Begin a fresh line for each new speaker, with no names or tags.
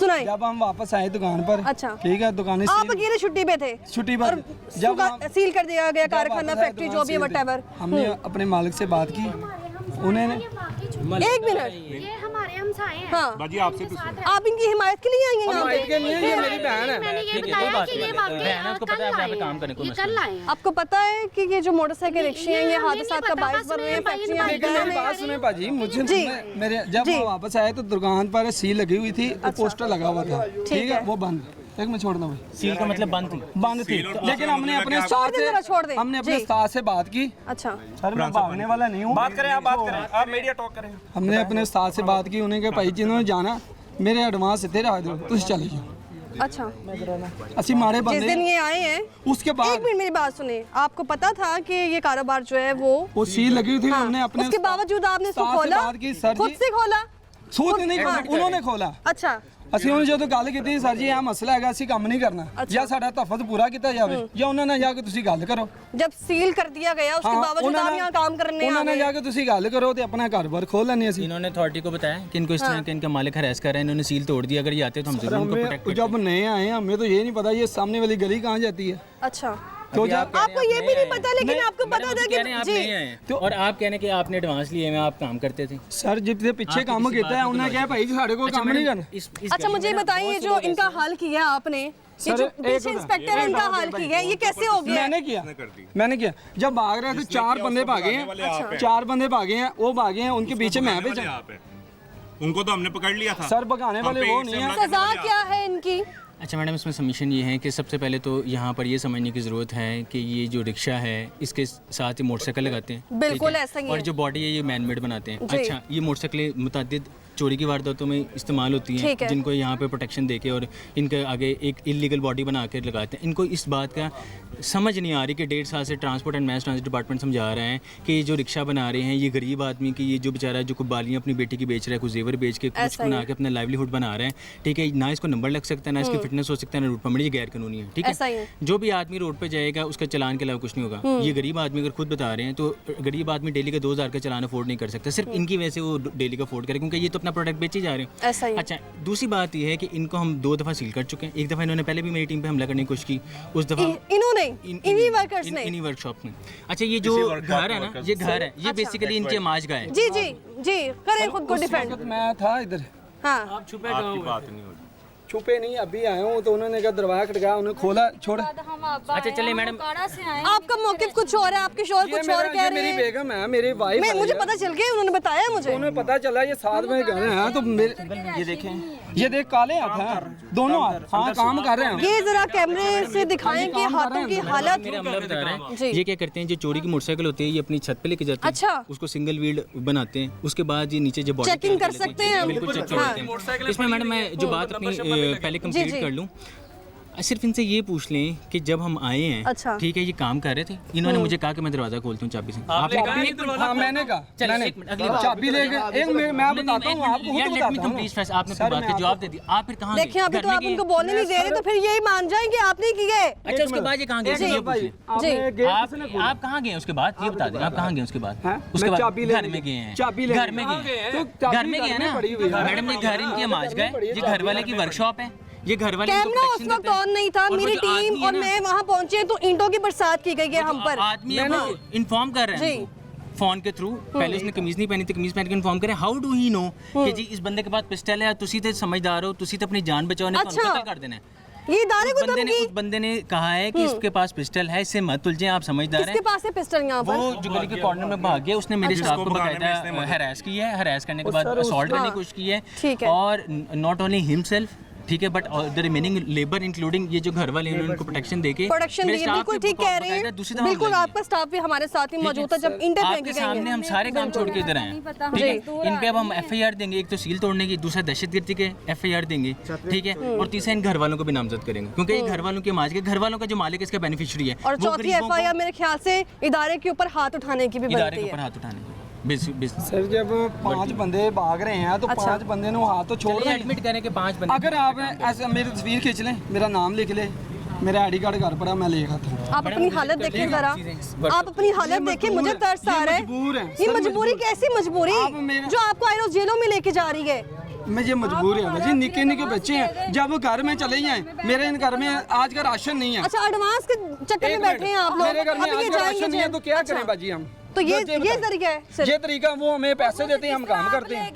सुनाए।
जब हम वापस आए दुकान पर,
अच्छा
ठीक है, दुकान
आप अकेले छुट्टी पे थे,
छुट्टी पर
जब सील कर दिया गया कारखाना, फैक्ट्री, जो भी व्हाटएवर।
हमने अपने मालिक से बात की, उन्होंने
एक मिनट,
ये हमारे हमसाए हैं।
हाँ
बाजी आपसे
आप इनकी हिमायत के लिए आई हैं यहाँ पे?
के लिए ये मेरी बहन है।
मैंने ये बताया कि ये वाकई कल आए, ये कल आए।
आपको पता है कि ये जो मोटरसाइकिल रिक्शे हैं ये हादसात का बायस बन रहे हैं, फैक्ट्रियां
लेकिन मेरी बात सुने पाजी, मुझे मेरे जब हम वापस आए तो दुकान पर सील लगी हुई थी, पोस्टर लगा हुआ था, ठीक है, वो बंद। एक मिनट छोड़ना भाई,
सील का मतलब बंद थी,
लेकिन हमने अपने उस्ताद से बात की।
अच्छा
सर मैं भागने वाला नहीं हूँ,
बात करें, आप बात करें, आप मीडिया टॉक करें।
हमने अपने उस्ताद से बात की, उन्हें कहा भाई जिन्होंने जाना मेरे एडवांस तेरे दो, तुम चले जाओ।
अच्छा
असि मारे
जिस
बंदे
दिन ये आए हैं,
उसके बाद
एक मिनट मेरी बात सुने, आपको पता था कि ये कारोबार जो है वो
सील लगी हुई थी, हमने अपने
उसके बावजूद आपने इसको
उस्ताद से
खोला,
बात की, सर
खुद
जी
से खोला?
खुद नहीं खोला, उन्होंने खोला।
अच्छा
ਅਸੀਂ ਉਹਨਾਂ ਜਦੋਂ ਗੱਲ ਕੀਤੀ ਸਰ ਜੀ ਇਹ ਮਸਲਾ ਹੈਗਾ ਅਸੀਂ ਕੰਮ ਨਹੀਂ ਕਰਨਾ ਜਾਂ ਸਾਡਾ ਤਹਫੁਜ਼ ਪੂਰਾ ਕੀਤਾ ਜਾਵੇ ਜਾਂ ਉਹਨਾਂ ਨਾਲ ਜਾ ਕੇ ਤੁਸੀਂ ਗੱਲ ਕਰੋ
जब सील कर दिया गया उसके बावजूद आप यहाँ काम करने
ਉਹਨਾਂ ਨਾਲ ਜਾ ਕੇ ਤੁਸੀਂ ਗੱਲ ਕਰੋ ਤੇ ਆਪਣਾ ਘਰ-ਬਾਰ ਖੋਲ ਲੈਣੇ ਅਸੀਂ।
इन्होंने अथॉरिटी को बताया कि इनको इस तरह के इनका मालिक हरास कर रहा है, इन्होंने सील तोड़ दिया, अगर ये आते तो हम जरूर उनको प्रोटेक्ट करते।
जब नए आए हैं हमें तो ये नहीं पता ये सामने वाली गली कहाँ जाती है।
अच्छा
तो
आपको ये भी नहीं पता, लेकिन आपको पता था कि
आप नहीं आए तो और आप कहने कि आपने एडवांस लिए में आप काम करते थे।
सर जितने पीछे काम किया है उन्होंने कहा भाई साढ़े को काम नहीं करना।
अच्छा मुझे बताइए जो इनका हाल किया आपने, ये जो पीछे इंस्पेक्टर है इनका हाल किया है, ये कैसे हो गया?
मैंने किया जब भाग रहे थे 4 बंदे भागे हैं, 4 बंदे भागे हैं, वो भागे हैं, उनके पीछे मैं भी
उनको तो हमने पकड़ लिया था
सर, भगाने वाले वो नहीं है।
सजा क्या है इनकी?
अच्छा मैडम, इसमें सबमिशन ये है कि सबसे पहले तो यहाँ पर ये समझने की ज़रूरत है कि ये जो रिक्शा है इसके साथ ही मोटरसाइकिल लगाते हैं,
बिल्कुल ऐसा ही है,
और जो बॉडी है ये मैन मेड बनाते हैं। अच्छा ये मोटरसाइकिलें मुतअद्दिद चोरी की वारदातों में इस्तेमाल होती हैं, जिनको यहाँ पे प्रोटेक्शन देके और इनके आगे एक इलीगल बॉडी बना कर लगाते हैं। इनको इस बात का समझ नहीं आ रही कि 1.5 साल से transport and mess transit department समझा रहे हैं कि ये जो रिक्शा बना रहे हैं ये गरीब आदमी की, ये जो बेचारा जो कुबालियाँ अपनी बेटी की बेच रहा है, कुछ जेवर बेच के कुछ बना के अपना लाइवलीहुड बना रहे हैं, ठीक है, ना इसको नंबर लग सकता है, ना इसकी फिटनेस हो सकता है, ना रूट परमिट, ये गैर कानूनी है, ठीक है। जो भी आदमी रोड पे जाएगा उसका चलान के अलावा कुछ नहीं होगा। ये गरीब आदमी अगर खुद बता रहे हैं तो गरीब आदमी डेली का 2000 का चलान अफोर्ड नहीं कर सकता, सिर्फ इनकी वजह से वो डेली का अफोर्ड करे क्योंकि ये तो अपना प्रोडक्ट बेच ही जा रहे हैं।
ऐसा ही।
अच्छा दूसरी बात ये है कि इनको हम 2 दफ़ा सील कर चुके हैं। एक दफ़ा इन्होंने पहले भी मेरी टीम पे हमला करने की कोशिश की, उस दफ़ा
इन्होंने इन्हीं वर्कर्स ने,
इन्हीं वर्कशॉप में। अच्छा ये जो घर है ना, ये घर है, ये बेसिकली इनके माज का है।
जी जी जी, करें खुद को डिफेंड।
मैं था इधर,
हाँ
आप छुपे
छुपे नहीं, अभी आया हूँ तो उन्होंने कहा दरवाजा खटकाया, उन्होंने खोला, छोड़।
अच्छा चलिए मैडम,
आपका मौकिफ कुछ और है, आपके शोर कुछ और कह रहे हैं।
मेरी बेगम है, मेरी वाइफ है।
मुझे पता चल गया, उन्होंने बताया मुझे,
उन्हें पता चला ये साथ में घर हैं, तो मेरे ये देखें, ये देख काले हाथ हैं दोनों हाथ, हाँ काम कर रहे हैं।
ये जरा कैमरे से दिखाएं कि हाथों की हालत।
मेरा अमला बता रहे हैं ये क्या करते हैं, जो चोरी की मोटरसाइकिल होती है ये अपनी छत पे लेके जाते हैं।
अच्छा
उसको सिंगल व्हील बनाते हैं, उसके बाद ये नीचे जो बॉडी
चेकिंग कर सकते हैं,
बिल्कुल चेक करते हैं। इसमें मैडम मैं जो बात अपनी पहले कंप्लीट कर लूँ, सिर्फ इनसे ये पूछ लें कि जब हम आए हैं,
अच्छा
ठीक है, ये काम कर रहे थे, इन्होंने मुझे कहा कि मैं दरवाजा खोलता हूँ चाबी से।
आपने कहा? मैंने कहा चाबी लेके मैं बताता हूँ आपको,
आपने बात का जवाब दे दिया, आप फिर कहाँ?
देखिए अभी तो आप उनको बोलने नहीं दे रहे, तो फिर यही मान जाएंगे आपने किए।
अच्छा उसके बाद ये कहाँ गए? आप कहाँ गए उसके बाद, ये बता दें, आप कहाँ गए उसके बाद? उसके बाद घर में गए हैं, घर में गए ना मैडम, ये घर इनकी हमाज गए, ये घर वाले की वर्कशॉप है, ये घर वाले।
कैमरा उस वक्त ऑन नहीं था, मेरी टीम और मैं वहाँ पहुँचे तो ईंटों की बरसात की गई है हम पर।
आदमी इन्फॉर्म कर रहे हैं फोन के थ्रू, पहले उसने कमीज नहीं पहनी थी, कमीज पहन के इन्फॉर्म करें। हाउ डू ही नो कि जी इस बंदे के पास पिस्टल है, तुसी तो समझदार हो, तुसी तो अपनी जान बचाने को कत्ल कर देना है।
ये दारे को
उस बंदे ने कहा है कि इसके पास पिस्टल है, इससे मत उलझे, आप समझदार हैं।
किसके पास है पिस्टल यहाँ पर?
वो जो गली के कॉर्नर में भाग गया, उसने मेरे स्टाफ को बकायदा हरास की है, हरास करने के बाद असॉल्ट करने की कोशिश की है, और नॉट ओनली हिमसेल्फ, ठीक है, but the remaining labour including ये जो घर वाले हैं उनको प्रोटेक्शन देके
बिल्कुल ठीक कह रहे हैं, बिल्कुल आपका स्टाफ भी हमारे साथ ही मौजूद था जब इंटरव्यू
आपके सामने हम सारे काम छोड़ के इधर आए, ठीक है। इन पे अब हम FIR देंगे, एक तो सील तोड़ने की, दूसरा दहशतगर्दी के FIR देंगे, ठीक है, और तीसरा इन घर वालों को भी नामजद करेंगे क्योंकि ये घर वालों के माज के घर वालों का जो मालिक है इसका बेनिफिशियरी है,
और चौथी FIR मेरे ख्याल से इदारे के ऊपर हाथ उठाने की भी बनती है,
इदारे के ऊपर हाथ उठाने की।
सर जब 5 बंदे भाग रहे हैं तो 5 बंदे ने हाथ तो छोड़ रहे हैं,
एडमिट करने के 5 बंदे।
अगर आप ऐसा मेरी तस्वीर खींच लें, मेरा नाम लिख ले, मेरा ID कार्ड घर पर है, मैं ले आता हूँ।
आप अपनी हालत देखें जरा, आप अपनी हालत देखें, मुझे तरस आ रहा है। ये मजबूरी कैसी मजबूरी जो आपको आई रोज जेलों में लेके जा रही है?
मैं ये मजबूर है भाजी, निके निके बच्चे हैं, जब वो घर में चले जाएं, मेरे इन घर में आज का राशन नहीं है।
अच्छा एडवांस के चक्कर में बैठे हैं आप लोग,
मेरे घर में
अब ये
आज का
जाएंगे
राशन नहीं है तो क्या
अच्छा।
करें बाजी हम?
तो ये तरीका है
ये तरीका, वो हमें पैसे देते हैं, हम काम करते हैं।